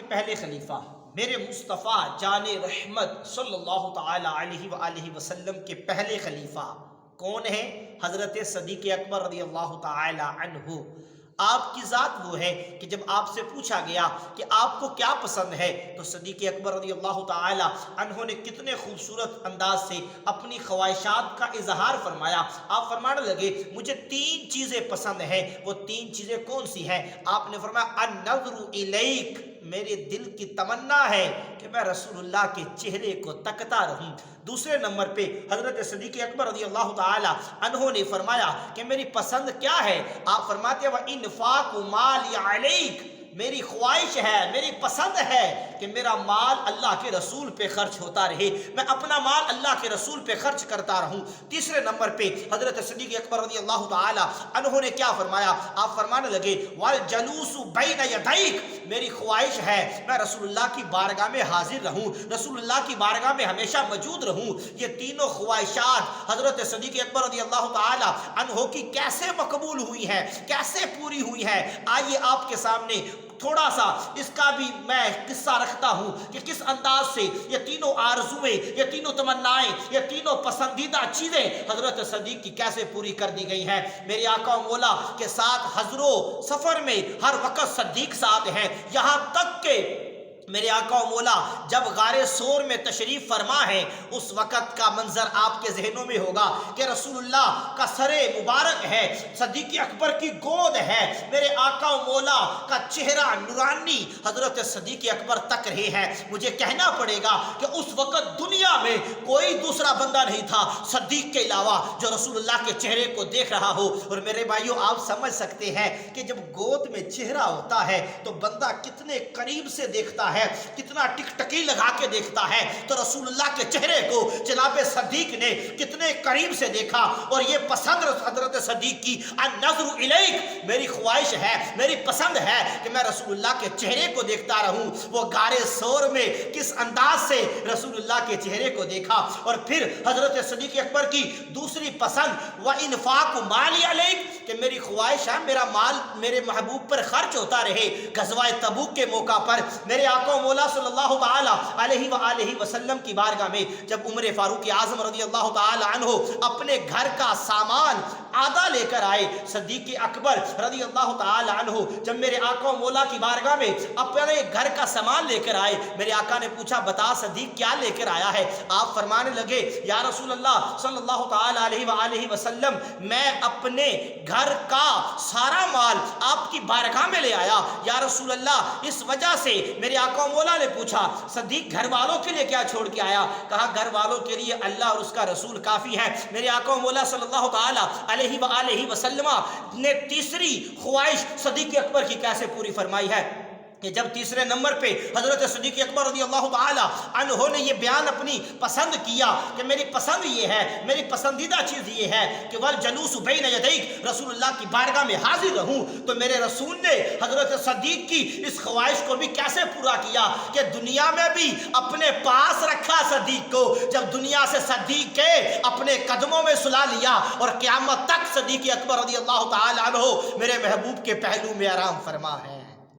پہلے خلیفہ میرے مصطفیٰ جان رحمت صلی اللہ تعالی علیہ وآلہ وسلم کے پہلے خلیفہ کون ہیں؟ حضرت صدیق اکبر رضی اللہ تعالی عنہ۔ آپ کی ذات وہ ہے کہ جب آپ سے پوچھا گیا کہ آپ کو کیا پسند ہے تو صدیق اکبر رضی اللہ تعالی عنہ نے کتنے خوبصورت انداز سے اپنی خواہشات کا اظہار فرمایا۔ آپ فرمانے لگے مجھے 3 چیزیں پسند ہیں۔ وہ 3 چیزیں کون سی ہیں؟ آپ نے فرمایا النظر الیک، میرے دل کی تمنا ہے کہ میں رسول اللہ کے چہرے کو تکتا رہوں۔ دوسرے نمبر پہ حضرت صدیق اکبر رضی اللہ تعالی عنہ نے فرمایا کہ میری پسند کیا ہے؟ آپ فرماتے ہیں وَإِنْفَاقُ مَالِ عَلَيْكَ، میری خواہش ہے، میری پسند ہے کہ میرا مال اللہ کے رسول پہ خرچ ہوتا رہے، میں اپنا مال اللہ کے رسول پہ خرچ کرتا رہوں۔ تیسرے نمبر پہ حضرت صدیق اکبر رضی اللہ تعالی عنہ نے کیا فرمایا؟ آپ فرمانے لگے وَالْجَلُوسُ بَيْنَ يَدَيْكَ، میری خواہش ہے میں رسول اللہ کی بارگاہ میں حاضر رہوں، رسول اللہ کی بارگاہ میں ہمیشہ موجود رہوں۔ یہ تینوں خواہشات حضرت صدیق اکبر رضی اللہ تعالی عنہ کی کیسے مقبول ہوئی ہیں، کیسے پوری ہوئی ہیں؟ آئیے آپ کے سامنے تھوڑا سا اس کا بھی میں قصہ رکھتا ہوں کہ کس انداز سے یہ تینوں آرزویں، یہ تینوں تمنائیں، یہ تینوں پسندیدہ چیزیں حضرت صدیق کی کیسے پوری کر دی گئی ہیں۔ میرے آقا و مولا کے ساتھ حضروں سفر میں ہر وقت صدیق ساتھ ہیں، یہاں تک کہ میرے آقا و مولا جب غار ثور میں تشریف فرما ہے اس وقت کا منظر آپ کے ذہنوں میں ہوگا کہ رسول اللہ کا سر مبارک ہے، صدیق اکبر کی گود ہے، میرے آقا و مولا کا چہرہ نورانی حضرت صدیق اکبر تک رہے ہیں۔ مجھے کہنا پڑے گا کہ اس وقت دنیا میں کوئی دوسرا بندہ نہیں تھا صدیق کے علاوہ جو رسول اللہ کے چہرے کو دیکھ رہا ہو۔ اور میرے بھائیوں آپ سمجھ سکتے ہیں کہ جب گود میں چہرہ ہوتا ہے تو بندہ کتنے قریب سے دیکھتا ہے، کتنا ٹکٹکی لگا کے دیکھتا ہے۔ تو رسول اللہ کے چہرے کو جناب صدیق نے کتنے قریب سے دیکھا، اور یہ پسند حضرت صدیق کی النظر الیک، میری خواہش ہے، میری پسند ہے کہ میں رسول اللہ کے چہرے کو دیکھتا رہوں۔ وہ غار ثور میں کس انداز سے رسول اللہ کے چہرے کو دیکھا۔ اور پھر حضرت صدیق اکبر کی دوسری پسند وَإِنْفَاقُ مَالِ عَلَيْكَ، کہ میری خواہش ہے میرا مال میرے محبوب پر خرچ ہوتا رہے۔ غزوہ تبوک کے موقع پر میرے آقا و مولا صلی اللہ تعالی علیہ وآلہ وسلم کی بارگاہ میں جب عمر فاروق اعظم رضی اللہ تعالی عنہ اپنے گھر کا سامان آدھا لے کر آئے، صدیق اکبر رضی اللہ تعالی عنہ جب میرے آقا و مولا کی بارگاہ میں اپنے گھر کا سامان لے کر آئے، میرے آقا نے پوچھا بتا صدیق کیا لے کر آیا ہے؟ آپ فرمانے لگے یا رسول اللہ صلی اللہ تعالی علیہ وآلہ وسلم میں اپنے گھر کا سارا مال آپ کی بارگاہ میں لے آیا۔ یا رسول اللہ اس وجہ سے میرے آقا و مولا نے پوچھا صدیق گھر والوں کے لیے کیا چھوڑ کے آیا؟ کہا گھر والوں کے لیے اللہ اور اس کا رسول کافی ہے۔ میرے آقا و مولا صلی اللہ تعالی علیہ وآلہ وسلم نے تیسری خواہش صدیق اکبر کی کیسے پوری فرمائی ہے کہ جب تیسرے نمبر پہ حضرت صدیق اکبر رضی اللہ تعالی عنہ نے یہ بیان اپنی پسند کیا کہ میری پسند یہ ہے، میری پسندیدہ چیز یہ ہے کہ وَالْجَلُوسُ بَيْنَ يَدَيْكَ، رسول اللہ کی بارگاہ میں حاضر رہوں، تو میرے رسول نے حضرت صدیق کی اس خواہش کو بھی کیسے پورا کیا کہ دنیا میں بھی اپنے پاس رکھا صدیق کو، جب دنیا سے صدیق کے اپنے قدموں میں سلا لیا، اور قیامت تک صدیق اکبر رضی اللہ تعالی عنہ میرے محبوب کے پہلو میں آرام فرما ہے۔